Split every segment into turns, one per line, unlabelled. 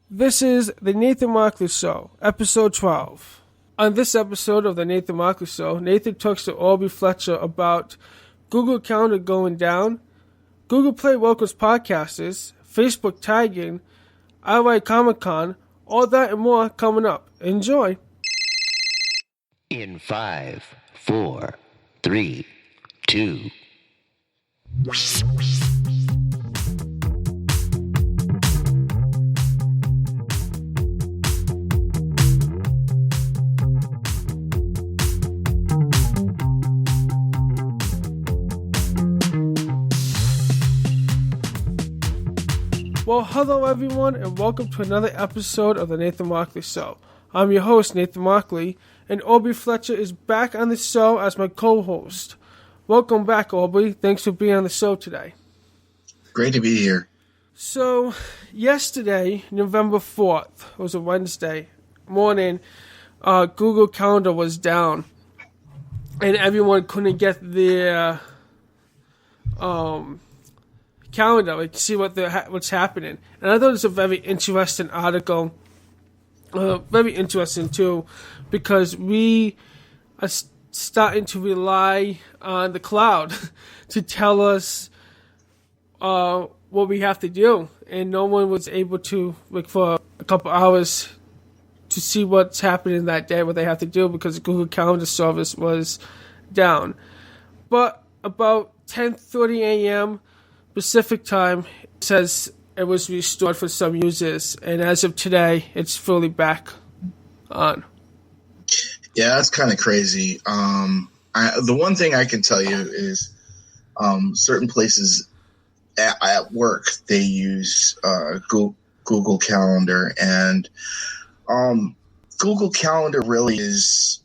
This is the Nathan Markley Show, episode 12. On this episode of the Nathan Markley Show, Nathan talks to Aubrey Fletcher about Google Calendar going down, Google Play welcomes podcasters, Facebook tagging, LA Comic Con, all that and more coming up. Enjoy.
In 5, 4, 3, 2.
Well, hello everyone, and welcome to another episode of the Nathan Markley Show. I'm your host, Nathan Markley, and Aubrey Fletcher is back on the show as my co-host. Welcome back, Aubrey. Thanks for being on the show today.
Great to be here.
So, yesterday, November 4th, it was a Wednesday morning, Google Calendar was down, and everyone couldn't get their calendar, like see what's happening. And I thought it was a very interesting article, very interesting too, because we are starting to rely on the cloud to tell us what we have to do, and no one was able to, like, for a couple hours to see what's happening that day, what they have to do, because the Google Calendar service was down. But about 10:30 a.m. Pacific time, it says it was restored for some users, and as of today, it's fully back on.
Yeah, that's kind of crazy. The one thing I can tell you is certain places at work, they use Google Calendar, and Google Calendar really is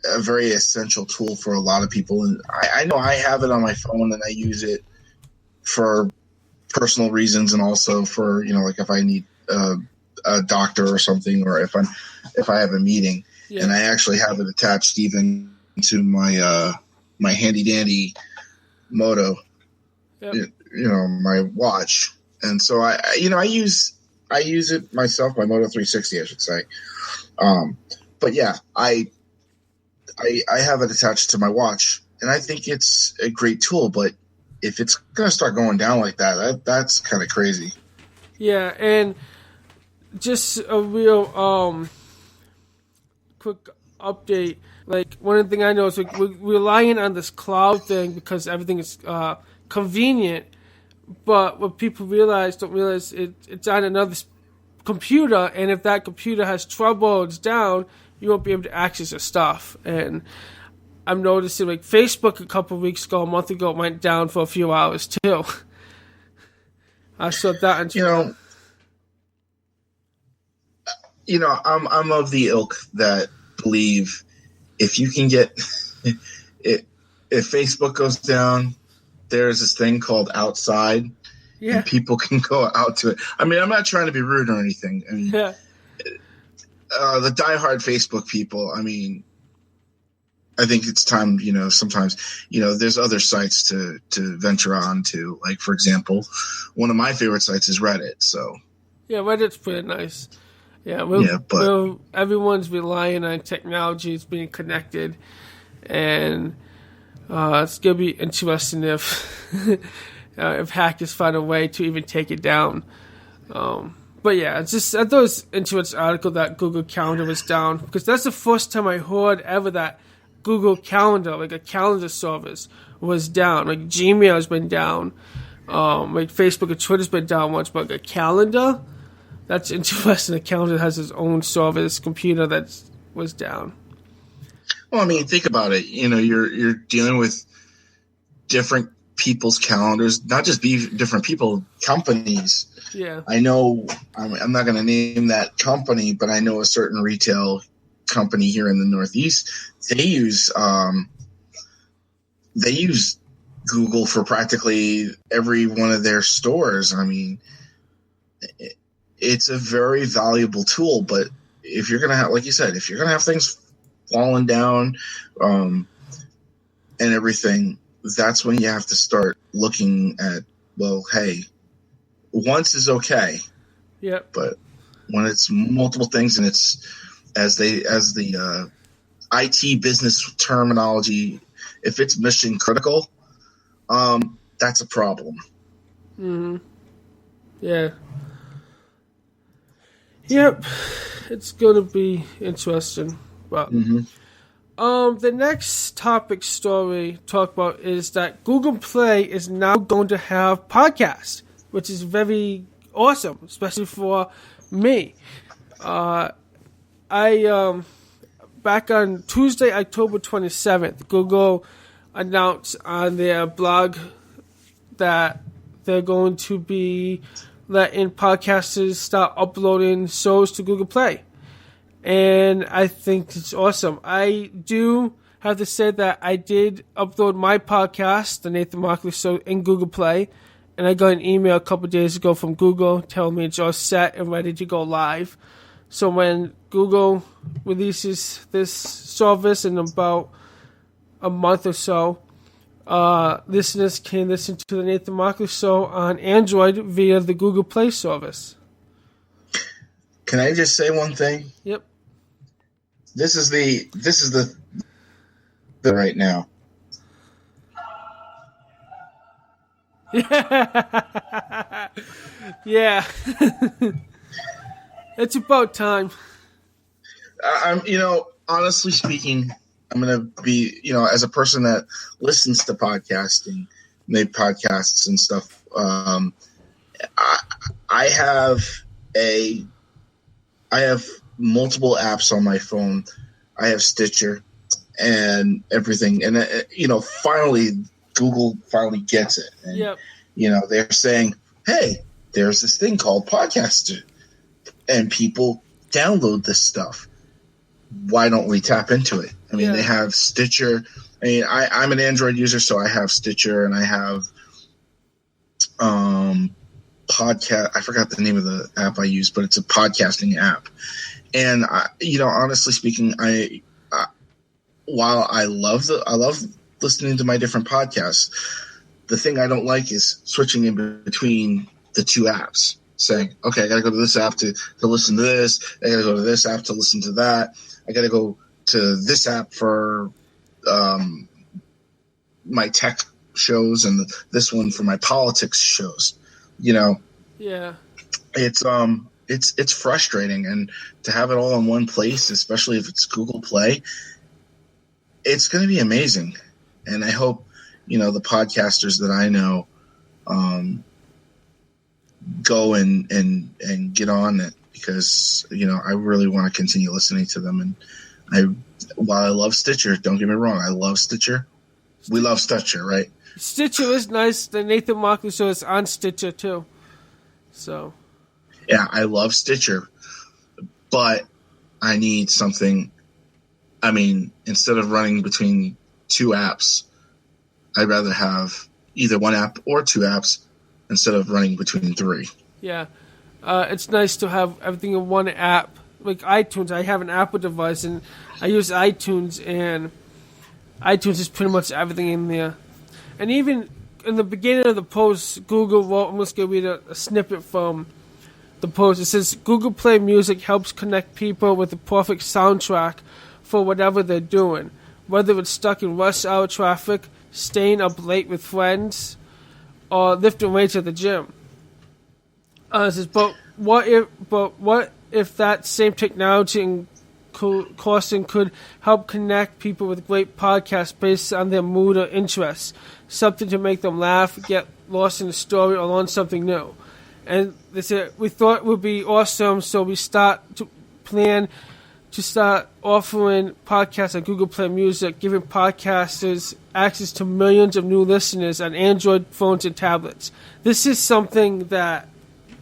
a very essential tool for a lot of people. And I know I have it on my phone, and I use it for personal reasons, and also for, like if I need a doctor or something, or if I have a meeting. Yeah. And I actually have it attached even to my my handy dandy Moto, yep. My watch. And so I use it myself, my Moto 360, I should say. But yeah, I have it attached to my watch, and I think it's a great tool, but if it's going to start going down like that's kind of crazy.
Yeah, and just a real quick update. Like, one thing I know is, like, we're relying on this cloud thing because everything is convenient, but what people don't realize it's on another computer, and if that computer has trouble, it's down, you won't be able to access your stuff. And I'm noticing, like, Facebook a month ago, went down for a few hours too. I saw that on Twitter.
I'm of the ilk that believe if you can get it, if Facebook goes down, there's this thing called Outside, and people can go out to it. I mean, I'm not trying to be rude or anything. I mean, the diehard Facebook people, I mean, I think it's time, sometimes, there's other sites to venture on to. Like, for example, one of my favorite sites is Reddit. So
yeah, Reddit's pretty nice. Yeah, everyone's relying on technology, it's being connected, and it's gonna be interesting if hackers find a way to even take it down. But yeah, I thought it was an interesting article that Google Calendar was down, because that's the first time I heard ever that Google Calendar, like a calendar service, was down. Like, Gmail has been down, like Facebook and Twitter's been down once, but like a calendar, that's interesting. A calendar has its own service computer that was down.
Well, I mean, think about it. You're dealing with different people's calendars, not just different people, companies.
Yeah,
I know. I'm not going to name that company, but I know a certain retail company here in the Northeast. They use Google for practically every one of their stores. I mean, it's a very valuable tool, but if you're going to have, like you said, if you're going to have things falling down and everything, that's when you have to start looking at, well, hey, once is okay.
Yep.
But when it's multiple things and it's as the IT business terminology, if it's mission critical, that's a problem.
Mm-hmm. Yeah. Yep. It's going to be interesting. But the next topic story talk about is that Google Play is now going to have podcasts, which is very awesome, especially for me. Back on Tuesday, October 27th, Google announced on their blog that they're going to be letting podcasters start uploading shows to Google Play. And I think it's awesome. I do have to say that I did upload my podcast, The Nathan Markley Show, in Google Play. And I got an email a couple days ago from Google telling me it's all set and ready to go live. So when Google releases this service in about a month or so, listeners can listen to the Nathan Markley Show on Android via the Google Play service.
Can I just say one thing?
Yep.
This is the right now.
Yeah. It's about time.
I'm, honestly speaking, I'm going to be, as a person that listens to podcasting, make podcasts and stuff. I have multiple apps on my phone. I have Stitcher and everything. And, finally, Google finally gets it. And,
yep.
They're saying, hey, there's this thing called Podcaster. And people download this stuff. Why don't we tap into it? I mean, They have Stitcher. I mean, I'm an Android user, so I have Stitcher and I have podcast. I forgot the name of the app I use, but it's a podcasting app. And honestly speaking, while I love listening to my different podcasts, the thing I don't like is switching in between the two apps. Saying, okay, I got to go to this app to listen to this. I got to go to this app to listen to that. I got to go to this app for my tech shows and this one for my politics shows. Yeah, it's frustrating, and to have it all in one place, especially if it's Google Play, it's going to be amazing. And I hope the podcasters that I know go and get on it, because I really want to continue listening to them. And while I love Stitcher, don't get me wrong, I love Stitcher. We love Stitcher, right? Stitcher
is nice. The Nathan Markley Show is on Stitcher too. So
yeah, I love Stitcher, but I need something. I mean, instead of running between two apps, I'd rather have either one app or two apps instead of running between three.
Yeah. It's nice to have everything in one app. Like iTunes, I have an Apple device, and I use iTunes, and iTunes is pretty much everything in there. And even in the beginning of the post, Google wrote, I'm just going to read a snippet from the post. It says, Google Play Music helps connect people with the perfect soundtrack for whatever they're doing. Whether it's stuck in rush hour traffic, staying up late with friends, or lifting weights at the gym. It says, but what if that same technology and costing could help connect people with great podcasts based on their mood or interests, something to make them laugh, get lost in the story, or learn something new. And they said, we thought it would be awesome, so we plan to start offering podcasts on Google Play Music, giving podcasters access to millions of new listeners on Android phones and tablets. This is something that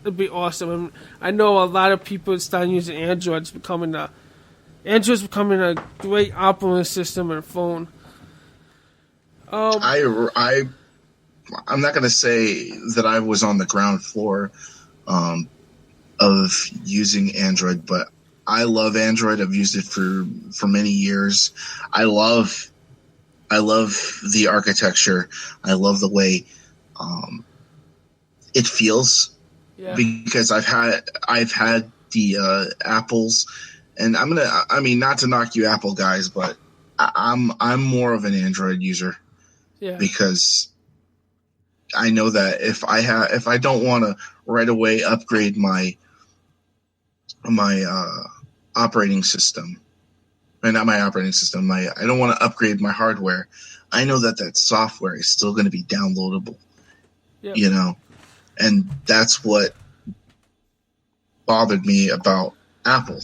would be awesome. And I know a lot of people starting using Android. Android's becoming a great operating system on a phone.
I'm not going to say that I was on the ground floor of using Android, but I love Android. I've used it for many years. I love the architecture. I love the way it feels, because I've had the Apples, and not to knock you Apple guys, but I'm more of an Android user because I know that if I don't want to right away upgrade my operating system, or not my operating system, I don't want to upgrade my hardware. I know that software is still going to be downloadable, and that's what bothered me about Apple.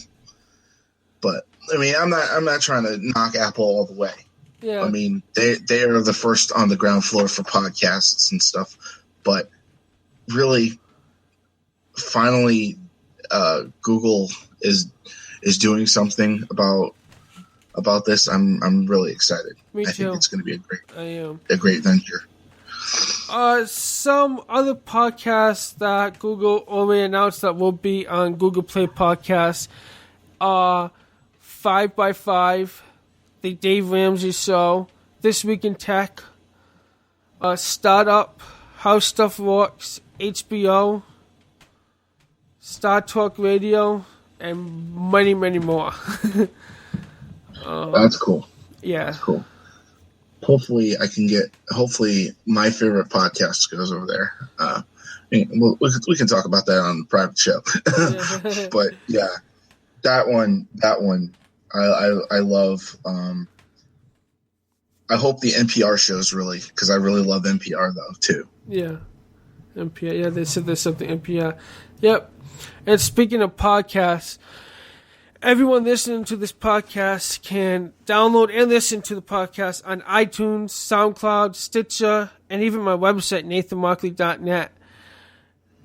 But I mean, I'm not trying to knock Apple all the way.
Yeah.
I mean, they are the first on the ground floor for podcasts and stuff. But really, finally, Google is doing something about this. I'm really excited.
Me too.
I think it's going to be
a
great venture.
Some other podcasts that Google already announced that will be on Google Play Podcasts are 5x5, The Dave Ramsey Show, This Week in Tech, Startup, How Stuff Works, HBO, Star Talk Radio, and many, many more.
That's cool.
Yeah.
That's cool. Hopefully my favorite podcast goes over there. We can talk about that on the private show. But yeah, that one I love. I hope the NPR shows really, because I really love NPR though too.
Yeah. NPR. Yeah, they said there's something NPR. Yep. And speaking of podcasts, everyone listening to this podcast can download and listen to the podcast on iTunes, SoundCloud, Stitcher, and even my website, nathanmarkley.net.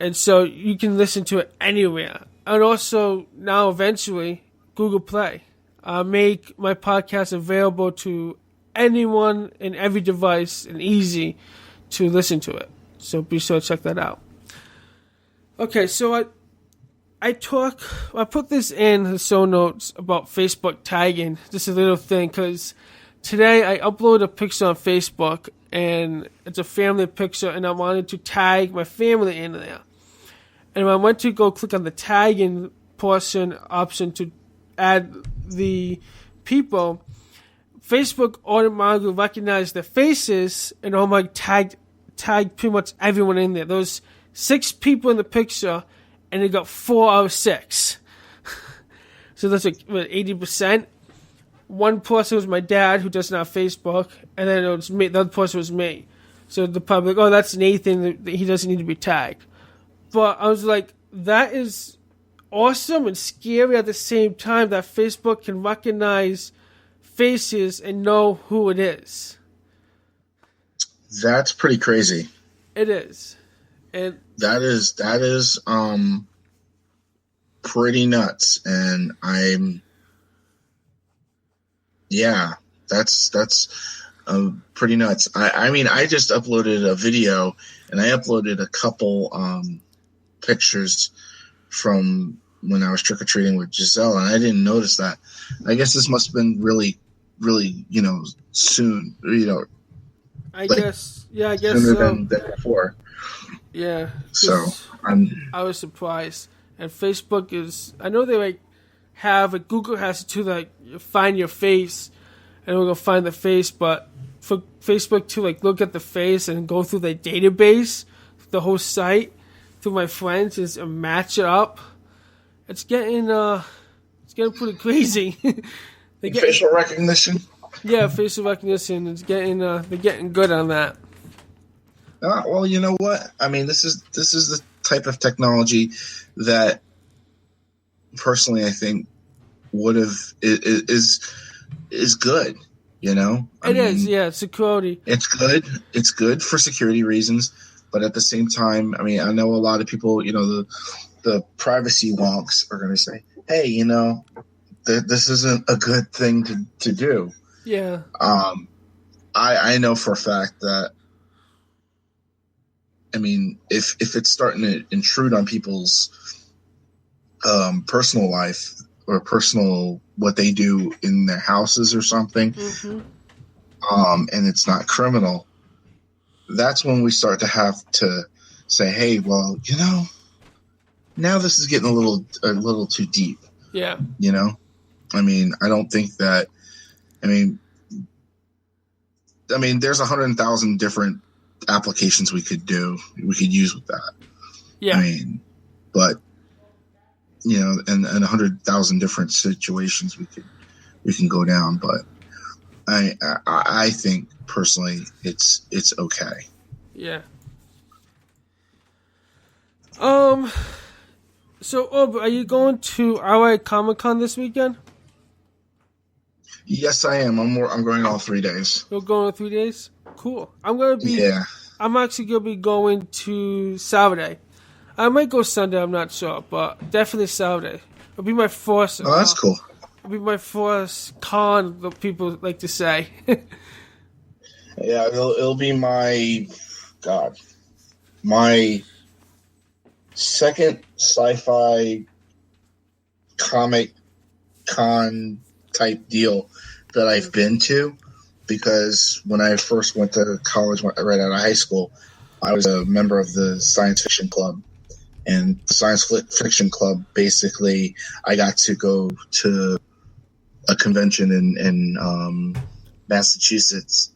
And so you can listen to it anywhere. And also now eventually Google Play. Make my podcast available to anyone in every device and easy to listen to it. So be sure to check that out. Okay, so I put this in the show notes about Facebook tagging, just a little thing, because today I uploaded a picture on Facebook, and it's a family picture, and I wanted to tag my family in there. And when I went to go click on the tagging portion option to add the people, Facebook automatically recognized their faces and tagged pretty much everyone in there. Those 6 people in the picture, and it got 4 out of 6. So that's like 80%. One person was my dad, who doesn't have Facebook, and then it was me. The other person was me. So the public, oh, that's Nathan. He doesn't need to be tagged. But I was like, that is awesome and scary at the same time that Facebook can recognize faces and know who it is.
That's pretty crazy.
It is. And
that is pretty nuts, and that's pretty nuts. I mean, I just uploaded a video, and I uploaded a couple pictures from when I was trick-or-treating with Giselle, and I didn't notice that. I guess this must have been really, really, soon,
I guess
sooner
so.
than before.
Yeah.
So
I was surprised. And Facebook is, I know they Google has to find your face, and we're going to find the face, but for Facebook to look at the face and go through their database, the whole site, through my friends, and match it up, it's getting pretty crazy.
Facial recognition?
Yeah, facial recognition. It's they're getting good on that.
Well, you know what? I mean, this is the type of technology that, personally, I think is good.
It is, yeah. Security.
It's good. It's good for security reasons, but at the same time, I mean, I know a lot of people. The privacy wonks are going to say, "Hey, this isn't a good thing to do."
Yeah.
I know for a fact that, I mean, if it's starting to intrude on people's personal life or personal what they do in their houses or something, and it's not criminal, that's when we start to have to say, hey, well, now this is getting a little too deep.
Yeah.
You know, I mean, I don't think that. I mean, there's 100,000 different applications we could use with that.
Yeah.
I mean, but you know, and 100,000 different situations we can go down. But I think personally, it's okay.
Yeah. So, are you going to LA Comic-Con this weekend?
Yes, I am. I'm going all 3 days.
You're going 3 days? Cool. I'm actually gonna be going to Saturday. I might go Sunday. I'm not sure, but definitely Saturday. It'll be my first.
Oh, that's cool.
It'll be my first con. The people like to say.
Yeah, it'll be my second sci-fi comic con type deal that I've been to, because when I first went to college, right out of high school, I was a member of the science fiction club. And the science fiction club, basically, I got to go to a convention in Massachusetts,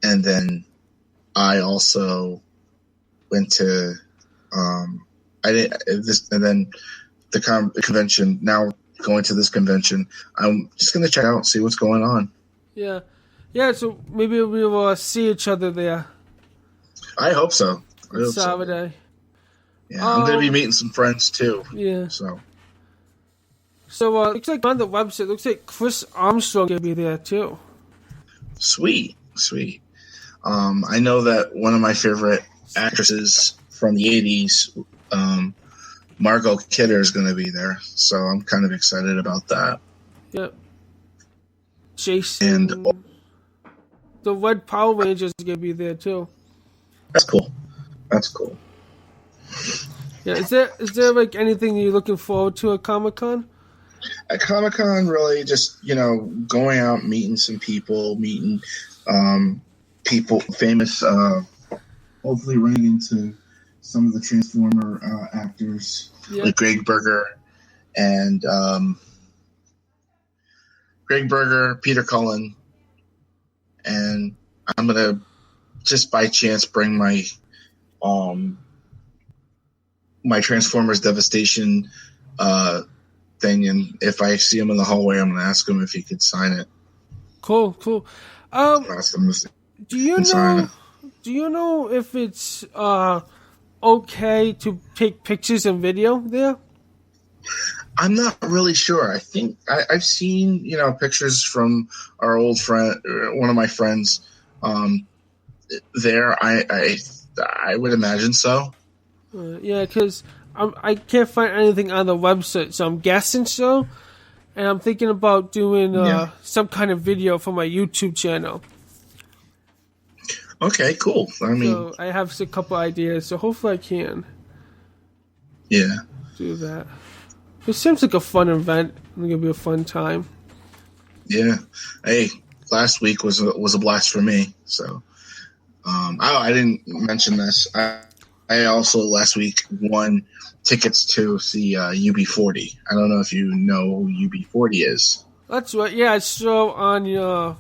and then I also went to and then the convention. Now going to this convention, I'm just going to check out and see what's going on.
Yeah. So maybe we'll see each other there.
I hope so.
Saturday.
Yeah, I'm going to be meeting some friends too.
Yeah.
So
looks like on the website, looks like Chris Armstrong going to be there too.
Sweet. I know that one of my favorite actresses from the 80s, Margot Kidder, is going to be there. So I'm kind of excited about that.
Yep. Jason. And the Red Power Rangers are going to be there too.
That's cool.
Yeah, is there like anything you're looking forward to at Comic-Con?
At Comic-Con, really just, going out, meeting some people, people famous, hopefully running into some of the Transformer actors, like Greg Berger and Peter Cullen, and I'm gonna just by chance bring my my Transformers Devastation thing, and if I see him in the hallway, I'm gonna ask him if he could sign it.
Cool.
Ask him to
do you know if it's okay to take pictures and video there?
I'm not really sure. I think I've seen pictures from our old friend, one of my friends, there. I would imagine so.
Yeah, because I can't find anything on the website, so I'm guessing so. And I'm thinking about doing some kind of video for my YouTube channel.
Okay, cool.
So I have a couple ideas, so hopefully I can.
Yeah.
Do that. It seems like a fun event. It's gonna be a fun time.
Yeah. Hey, last week was a blast for me. So, I didn't mention this. I also last week won tickets to see UB40. I don't know if you know who UB40 is.
That's right. Yeah, I saw on your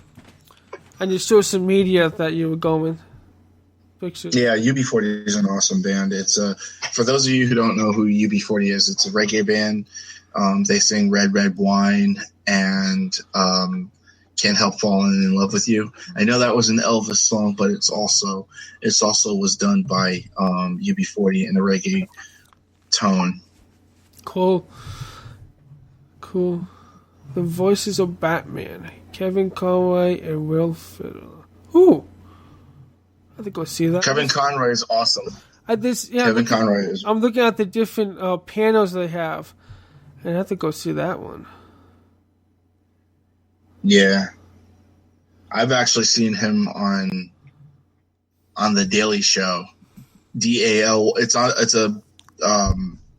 social media that you were going. Pictures.
Yeah, UB40 is an awesome band. It's for those of you who don't know who UB40 is, it's a reggae band. They sing Red Red Wine and Can't Help Falling in Love with You. I know that was an Elvis song, but it's also was done by UB40 in a reggae tone.
Cool. The voices of Batman, Kevin Conroy and Will Fiddler. Ooh, I think I'll see that.
Kevin Conroy is awesome.
Kevin
Conroy is.
I'm looking at the different panels they have, and I have to go see that one.
Yeah, I've actually seen him on the Daily Show. DAL. It's a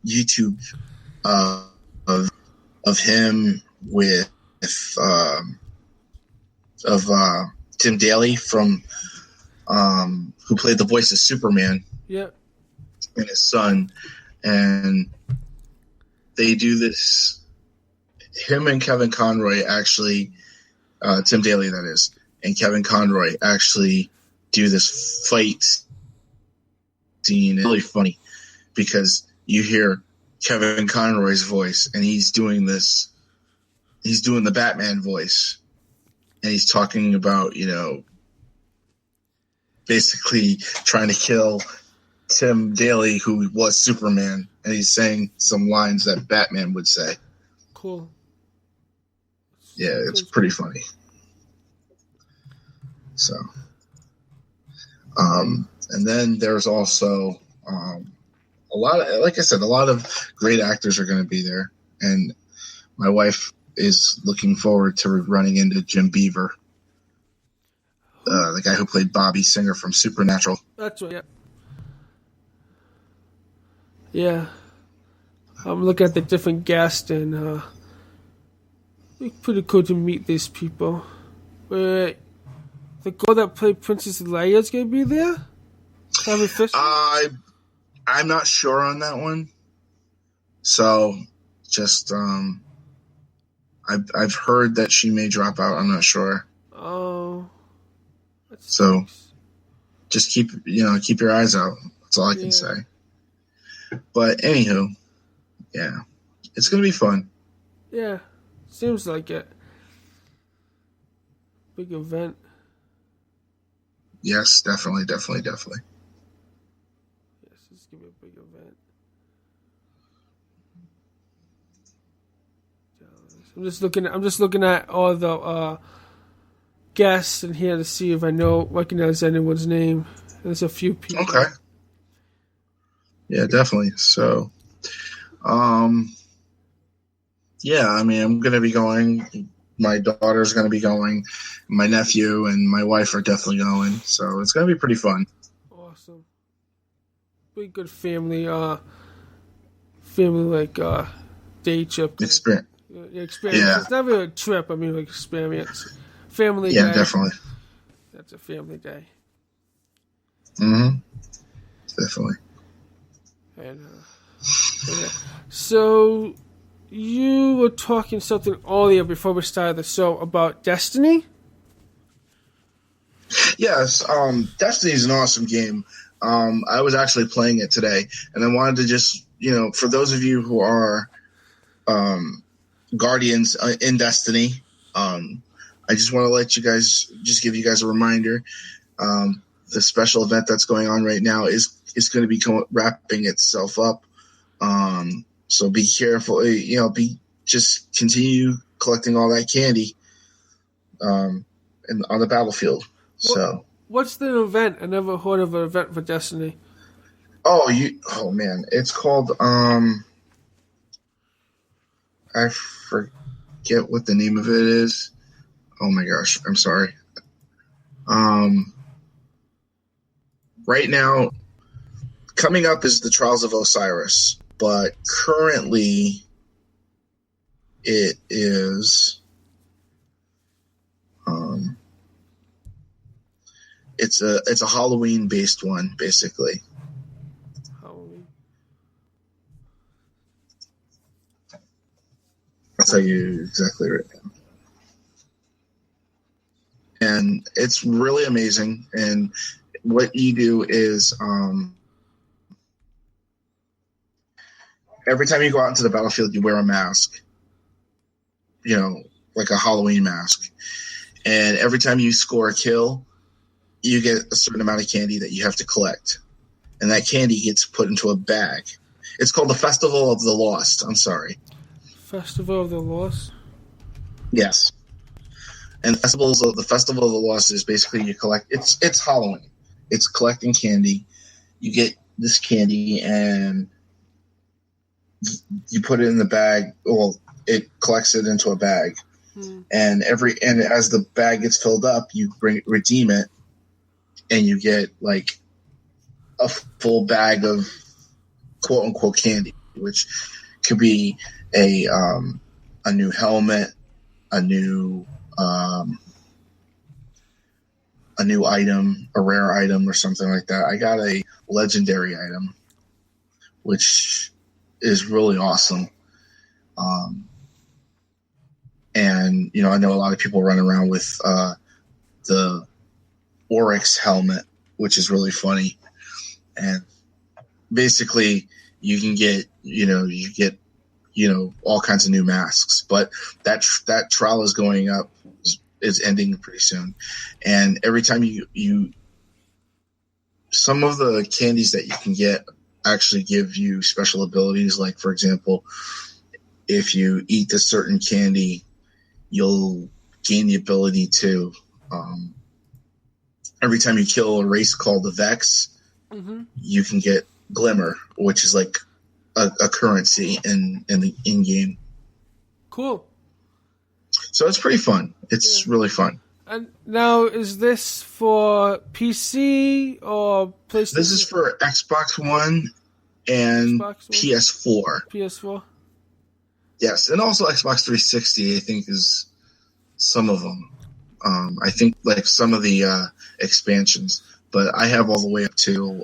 YouTube of him with Tim Daly from who played the voice of Superman.
Yeah.
And his son, and they do this. Him and Kevin Conroy actually, Tim Daly, that is, and Kevin Conroy actually do this fight scene. It's really funny because you hear Kevin Conroy's voice, and he's doing this. He's doing the Batman voice, and he's talking about, basically trying to kill Tim Daly, who was Superman, and he's saying some lines that Batman would say.
Cool.
Yeah, it's pretty funny. So, and then there's also a lot of, like I said, a lot of great actors are going to be there, and my wife is looking forward to running into Jim Beaver, the guy who played Bobby Singer from Supernatural.
That's right. Yeah. I'm looking at the different guests, and it's pretty cool to meet these people. Wait, the girl that played Princess Leia is going to be there? Carrie Fisher?
I'm not sure on that one. So, just I've heard that she may drop out. I'm not sure.
Oh.
So,
Nice.
just keep your eyes out. That's all I can say. But anywho, yeah, it's gonna be fun.
Yeah. Seems like it. Big event.
Yes, definitely.
Yes, it's gonna be a big event. I'm just looking at all the guests in here to see if I recognize anyone's name. There's a few people.
Okay. Yeah, definitely. So, yeah, I mean, I'm gonna be going. My daughter's gonna be going. My nephew and my wife are definitely going. So it's gonna be pretty fun.
Awesome. Pretty good family like day trip.
Experience.
Experience.
Yeah.
It's not really a trip. I mean, like experience. Family
Yeah,
day.
definitely.
That's a family day.
Mm-hmm. Definitely.
And yeah. So you were talking something earlier before we started the show about Destiny.
Yes, Destiny is an awesome game. I was actually playing it today, and I wanted to just, for those of you who are Guardians in Destiny, I just want to give you guys a reminder. The special event that's going on right now is going to be wrapping itself up. So be careful, just continue collecting all that candy on the battlefield. So
what's the event? I never heard of an event for Destiny.
Oh man, it's called I forget what the name of it is. Oh my gosh, I'm sorry. Right now, coming up is the Trials of Osiris, but currently it is it's a Halloween based one, basically.
Halloween.
I'll tell you exactly right now. And it's really amazing. And what you do is every time you go out into the battlefield, you wear a mask, like a Halloween mask. And every time you score a kill, you get a certain amount of candy that you have to collect. And that candy gets put into a bag. It's called the Festival of the Lost. I'm sorry.
Festival of the Lost?
Yes. And the Festival of the Lost is basically you collect. It's Halloween. It's collecting candy. You get this candy and you put it in the bag. Well, it collects it into a bag, and as the bag gets filled up, you redeem it, and you get like a full bag of quote unquote candy, which could be a new helmet, a new item, a rare item, or something like that. I got a legendary item, which is really awesome. And I know a lot of people run around with the Oryx helmet, which is really funny. And basically, you can get all kinds of new masks, but that trial is going up, is ending pretty soon. And every time you some of the candies that you can get actually give you special abilities. Like, for example, if you eat a certain candy, you'll gain the ability to, every time you kill a race called the Vex, you can get Glimmer, which is like a currency in the in-game.
Cool.
So it's pretty fun. It's really fun.
And now, is this for PC or PlayStation?
This is for Xbox One and PS4.
PS4?
Yes, and also Xbox 360, I think, is some of them. I think, like, some of the expansions. But I have all the way up to...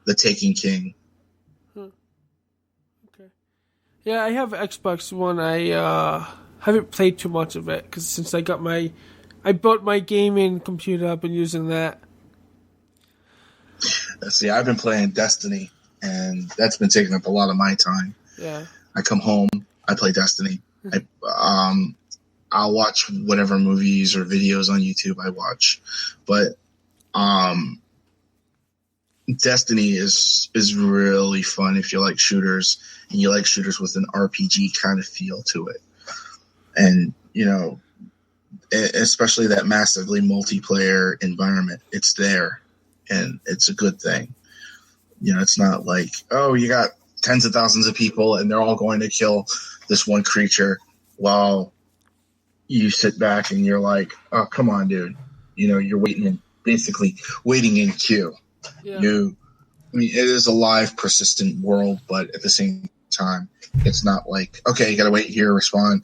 The Taken King.
Okay. Yeah, I have Xbox One. I haven't played too much of it because since I bought my gaming computer, I've been using that.
See, I've been playing Destiny, and that's been taking up a lot of my time.
Yeah. I
come home, I play Destiny. I'll watch whatever movies or videos on YouTube I watch, but Destiny is really fun if you like shooters and you like shooters with an RPG kind of feel to it. And, especially that massively multiplayer environment, it's there and it's a good thing. It's not like, oh, you got tens of thousands of people and they're all going to kill this one creature while you sit back and you're like, oh, come on, dude. You're basically waiting in queue.
Yeah.
It is a live, persistent world, but at the same time, it's not like, okay, you got to wait here, respond.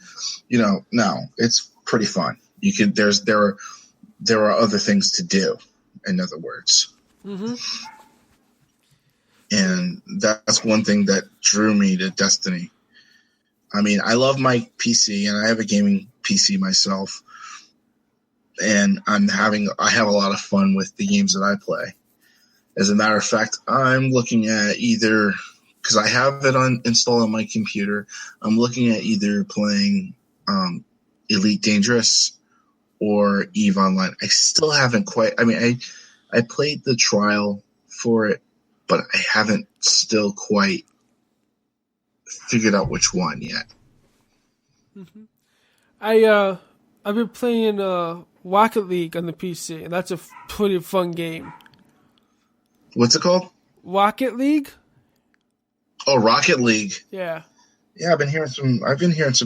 No, it's pretty fun. There are other things to do, in other words.
Mm-hmm.
And that's one thing that drew me to Destiny. I mean, I love my PC, and I have a gaming PC myself, and I have a lot of fun with the games that I play. As a matter of fact, I'm looking at either, because I have it installed on my computer, I'm looking at either playing Elite Dangerous or EVE Online. I still haven't quite, I played the trial for it, but I haven't still quite figured out which one yet.
Mm-hmm. I've been playing Rocket League on the PC, and that's a pretty fun game.
What's it called?
Rocket League.
Oh, Rocket League.
Yeah.
Yeah, I've been hearing some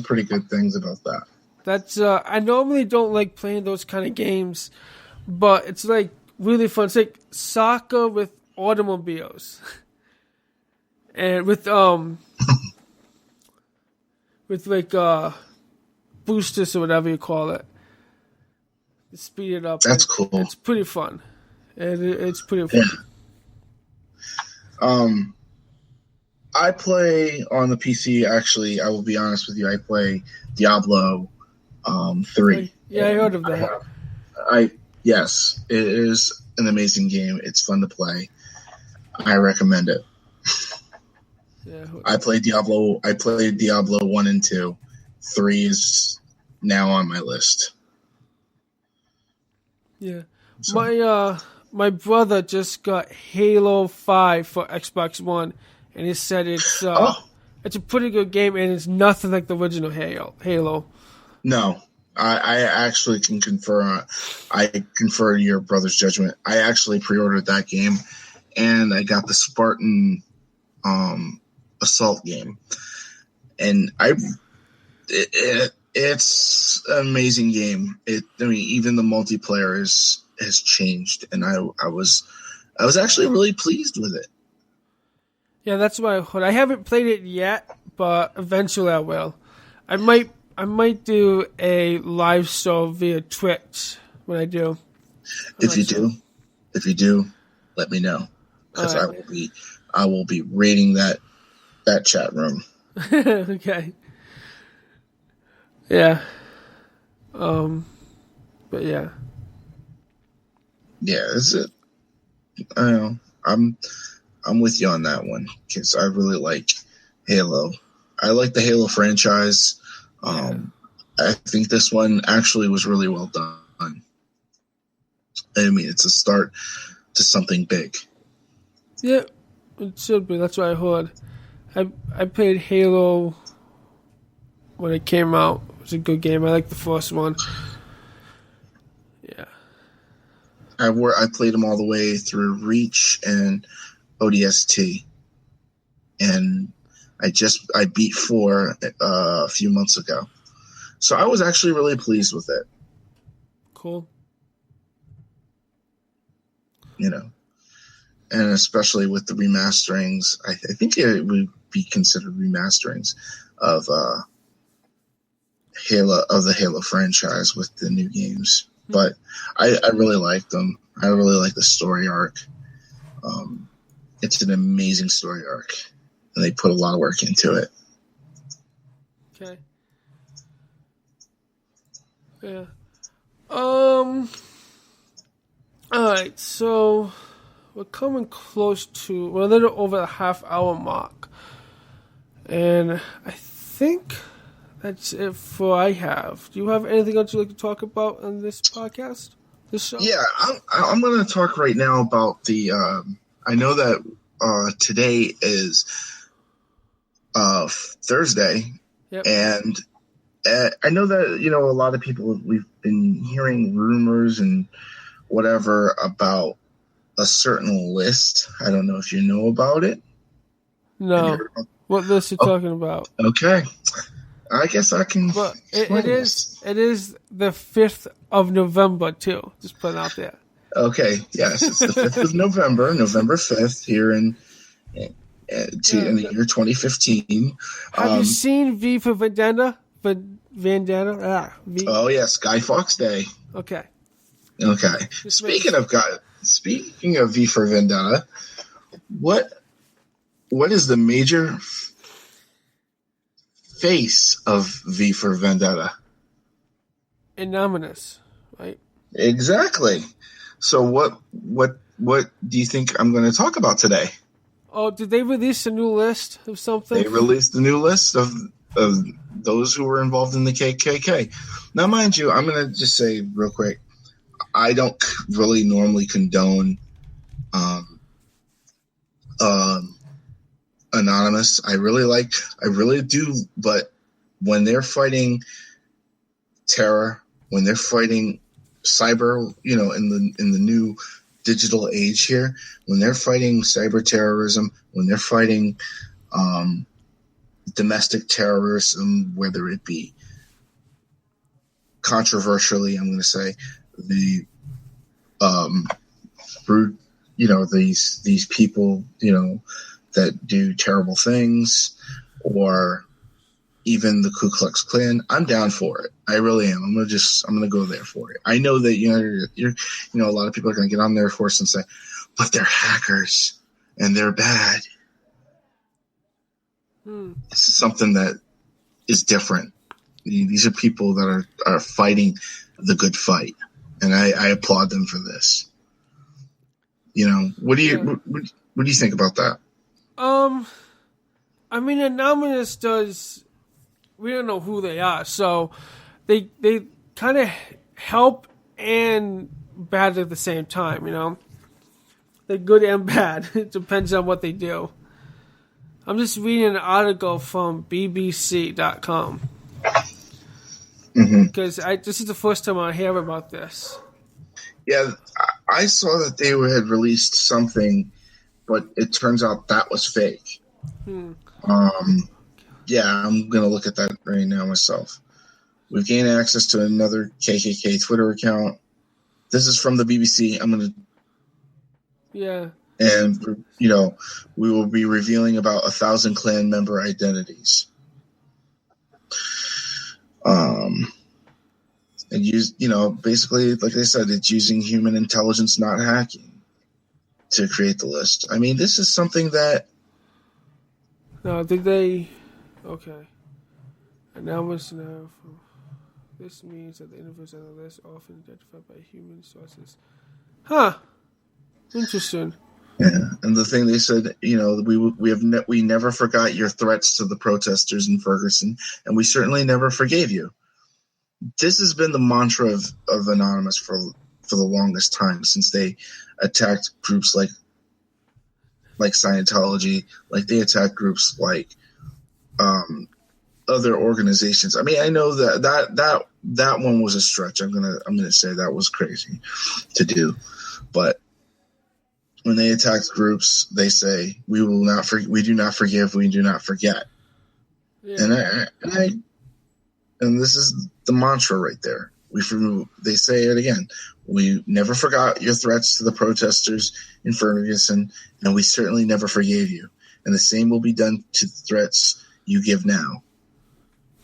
pretty good things about that.
That's I normally don't like playing those kind of games, but it's like really fun. It's like soccer with automobiles. And with like boosters or whatever you call it. Speed it up.
That's cool.
It's pretty fun. It's pretty fun.
Yeah. I play on the PC, actually, I will be honest with you, I play Diablo 3.
Yeah, I heard of that.
Yes, it is an amazing game. It's fun to play. I recommend it.
Yeah.
I played Diablo 1 and 2. 3 is now on my list.
Yeah. So. My brother just got Halo 5 for Xbox One, and he said it's a pretty good game, and it's nothing like the original Halo. No,
I actually can confer. I confer your brother's judgment. I actually pre-ordered that game, and I got the Spartan Assault game, and it's an amazing game. Even the multiplayer has changed, and I was actually really pleased with it.
Yeah, that's what I heard. I haven't played it yet, but eventually I will. I might do a live show via Twitch when I do.
If you do, If you do, let me know, because
All right.
I will be raiding that chat room.
Okay. Yeah. But yeah.
Yeah, is it? I know. I'm with you on that one because I really like Halo. I like the Halo franchise.
Yeah.
I think this one actually was really well done. I mean, it's a start to something big.
Yeah. It should be. That's what I heard. I played Halo when it came out. It was a good game. I like the first one. Yeah.
I played them all the way through Reach and ODST, and I beat 4 a few months ago. So I was actually really pleased with it.
Cool.
You know, and especially with the remasterings, I think it would be considered remasterings of the Halo franchise with the new games. But I really like them. I really like the story arc. It's an amazing story arc, and they put a lot of work into it.
Okay. Yeah. All right. So we're coming close to. We're a little over the half-hour mark, and I think that's it for I have. Do you have anything else you'd like to talk about on this podcast? This show?
Yeah, I'm going to talk right now about the. I know that today is Thursday,
Yep.
and I know that a lot of people, we've been hearing rumors and whatever about a certain list. I don't know if you know about it. Have you
No.
heard about?
What list are you talking about?
Okay, I guess I can
But
explain this.
it is the 5th of November too. Just put it out there.
Okay, yes, it's the 5th of November, November 5th, here in the year 2015.
Have you seen V for Vendetta? For Vendetta? V.
Oh yeah, Sky Fox Day.
Okay.
Okay.
Just
Speaking of V for Vendetta, what is the major face of V for Vendetta?
Anonymous, right?
Exactly. So what do you think I'm going to talk about today?
Oh, did they release a new list of something?
They released a new list of those who were involved in the KKK. Now, mind you, I'm going to just say real quick, I don't really normally condone Anonymous. I really do, but when they're fighting terror, when they're fighting cyber, in the new digital age here, when they're fighting cyber terrorism, when they're fighting domestic terrorism, whether it be controversially, I'm going to say the these people, that do terrible things, or even the Ku Klux Klan, I'm down for it. I really am. I'm gonna go there for it. I know that you're a lot of people are gonna get on their horse and say, but they're hackers and they're bad. This is something that is different. These are people that are fighting the good fight, and I applaud them for this. What do you think about that?
I mean, Anonymous does. We don't know who they are, so they kind of help and bad at the same time. They're good and bad. It depends on what they do. I'm just reading an article from BBC.com because this is the first time I hear about this.
Yeah, I saw that they had released something, but it turns out that was fake. Yeah, I'm going to look at that right now myself. We've gained access to another KKK Twitter account. This is from the BBC.
Yeah.
And, we will be revealing about 1,000 Klan member identities. And basically, like I said, it's using human intelligence, not hacking. to create the list. I mean, this is something that.
No, did they? Okay. Announcements now. This means that the individuals on the list are often identified by human sources. Huh. Interesting.
Yeah, and the thing they said, we never forgot your threats to the protesters in Ferguson, and we certainly never forgave you. This has been the mantra of Anonymous for the longest time, since they attacked groups like Scientology, like they attacked groups like other organizations. I mean, I know that one was a stretch. I'm gonna say that was crazy to do, but when they attack groups, they say, we do not forgive, we do not forget. Yeah. And this is the mantra right there. They say it again. We never forgot your threats to the protesters in Ferguson, and we certainly never forgave you. And the same will be done to the threats you give now.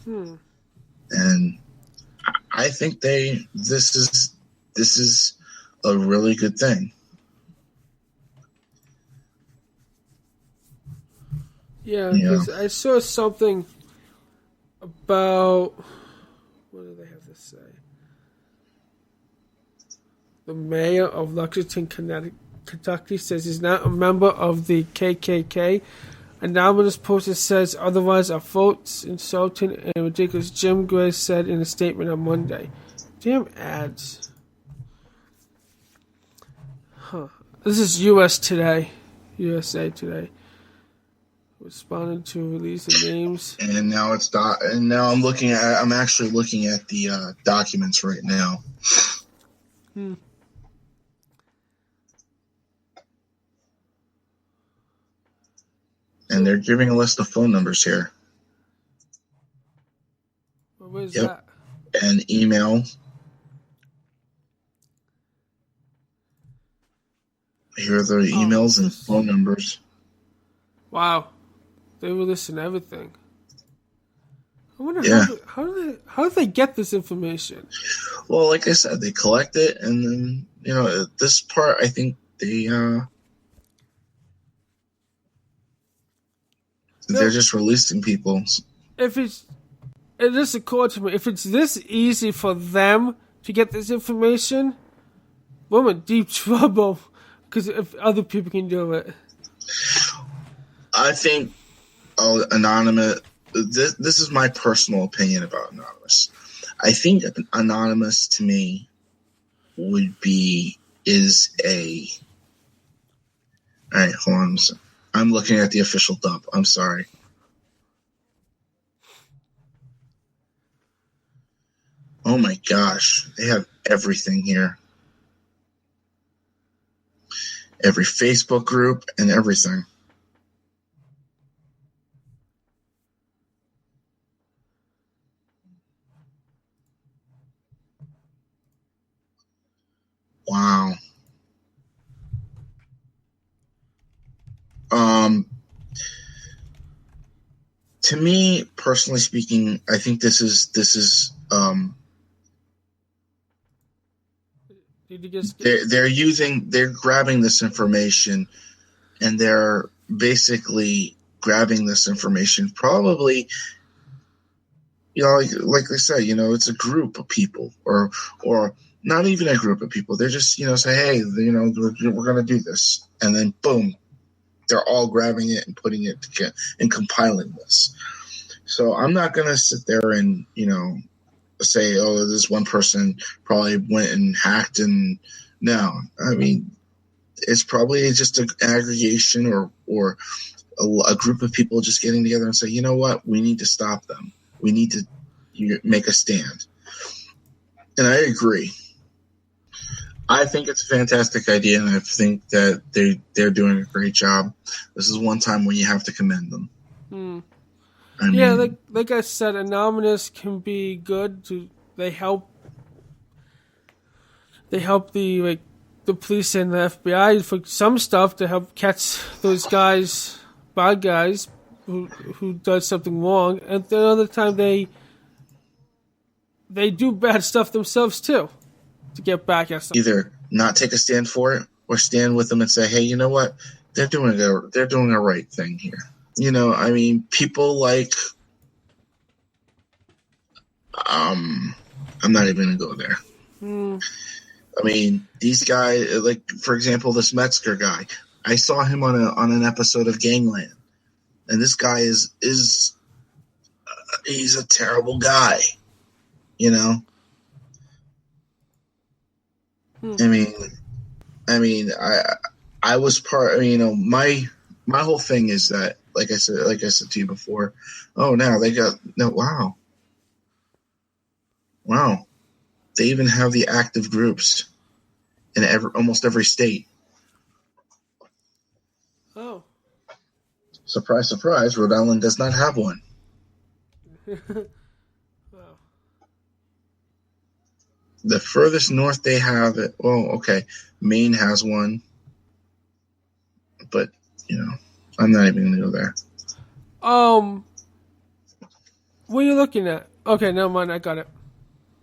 And I think this is a really good thing.
Yeah, because I saw something about, what do they have to say? The mayor of Lexington, Kentucky says he's not a member of the KKK. Anonymous poster says otherwise are false, insulting, and ridiculous, Jim Gray said in a statement on Monday. Damn ads. Huh. This is USA Today. Responding to release the names,
and now I'm actually looking at the documents right now.
And
they're giving a list of phone numbers here.
What is that?
And email. Here are the emails and phone numbers.
Wow. They were listening to everything. I wonder how do they get this information?
Well, like I said, they collect it, and then this part, I think they're just releasing people.
It just occurred to me, if it's this easy for them to get this information, we're in deep trouble. Because if other people can do it,
I think Anonymous. This is my personal opinion about Anonymous. I think Anonymous to me is a. All right, hold on. I'm looking at the official dump. I'm sorry. Oh my gosh, they have everything here. Every Facebook group and everything. Wow. To me, personally speaking, I think this is they're grabbing this information, and they're basically grabbing this information probably, like they say, it's a group of people or not even a group of people. They're just, say, hey, we're going to do this. And then boom, they're all grabbing it and putting it together and compiling this. So I'm not going to sit there and, say, oh, this one person probably went and hacked. And no, I mean, it's probably just an aggregation or a group of people just getting together and say, you know what, we need to stop them. We need to make a stand. And I agree. I think it's a fantastic idea, and I think that they're doing a great job. This is one time when you have to commend them. I mean,
like I said, Anonymous can be good. They help the police and the FBI for some stuff to help catch those bad guys who does something wrong, and the other time they do bad stuff themselves too to get back at something.
Either not take a stand for it or stand with them and say, hey, you know what? They're doing a right thing here. You know, I mean, people like, I'm not even going to go there. I mean, these guys, like, for example, this Metzger guy, I saw him on an episode of Gangland, and this guy is he's a terrible guy, you know? I mean, I was part, you know, my whole thing is that, like I said to you before, oh, now they got, no, wow. They even have the active groups in almost every state.
Oh.
Surprise, surprise, Rhode Island does not have one.
Wow.
The furthest north they have it, well, okay, Maine has one. But, you know, I'm not even going to go there.
What are you looking at? Okay, never mind, I got it.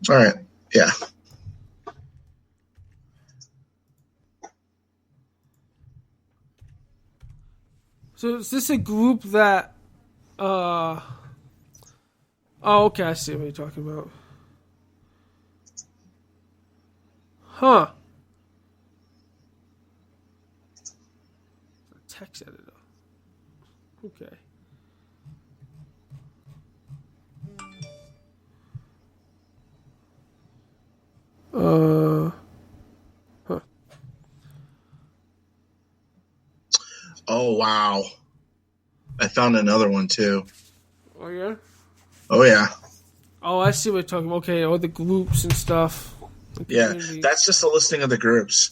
All right, yeah.
So is this a group that, oh, okay, I see what you're talking about. Huh. Text editor. Okay. Huh.
Oh, wow. I found another one, too.
Oh, yeah?
Oh, yeah.
Oh, I see what you're talking about. Okay, all the groups and stuff.
Yeah, that's just a listing of the groups.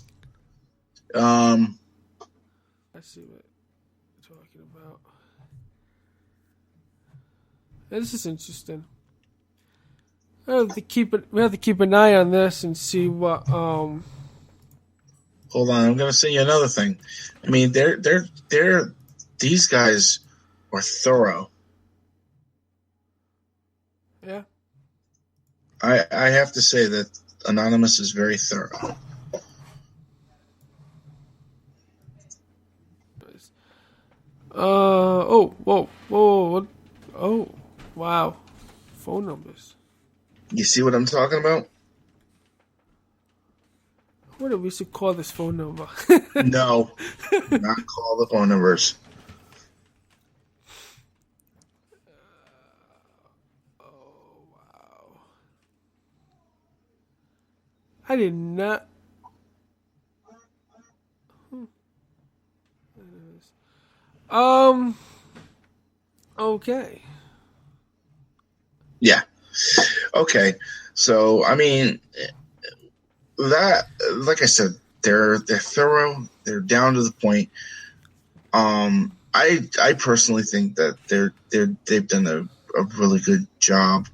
I see what you're talking about. Yeah, this is interesting. We have to keep an eye on this and see what.
Hold on, I'm going to send you another thing. I mean, these guys are thorough.
Yeah.
I have to say that Anonymous is very thorough.
Whoa. What? Oh, wow. Phone numbers.
You see what I'm talking about?
What if we should call this phone number?
No. Do not call the phone numbers.
Oh, wow. I did not. Okay.
Yeah. Okay. So, I mean, that, like I said, they're thorough. They're down to the point. I personally think that they've done a really good job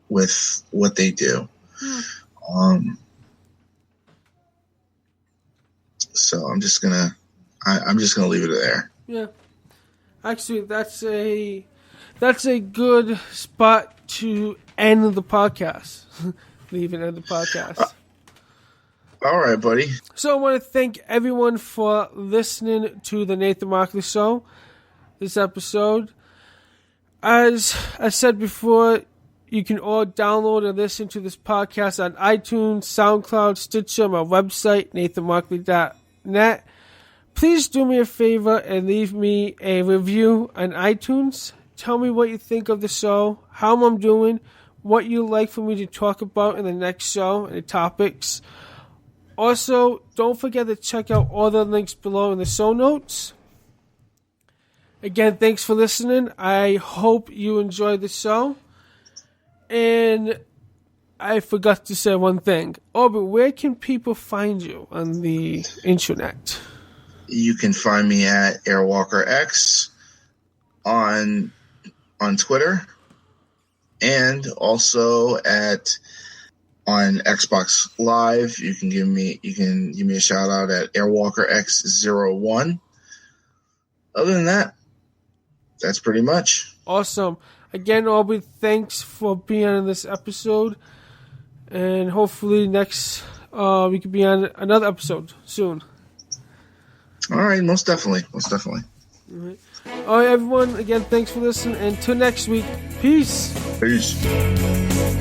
with what they do. So I'm just gonna leave it there.
Yeah. Actually, that's a good spot to end the podcast. Leave it at the podcast.
All right, buddy.
So I want to thank everyone for listening to the Nathan Markley Show. This episode, as I said before, you can all download and listen to this podcast on iTunes, SoundCloud, Stitcher, my website, nathanmarkley.net. Please do me a favor and leave me a review on iTunes. Tell me what you think of the show, how I'm doing, what you'd like for me to talk about in the next show, and the topics. Also, don't forget to check out all the links below in the show notes. Again, thanks for listening. I hope you enjoyed the show. And I forgot to say one thing. But where can people find you on the internet?
You can find me at AirwalkerX on Twitter, and also on Xbox Live. You can give me a shout out at AirwalkerX01. Other than that, that's pretty much
awesome. Again, Aubrey, thanks for being on this episode, and hopefully next we could be on another episode soon.
All right, most definitely.
All right, everyone. Again, thanks for listening. And until next week, peace.
Peace.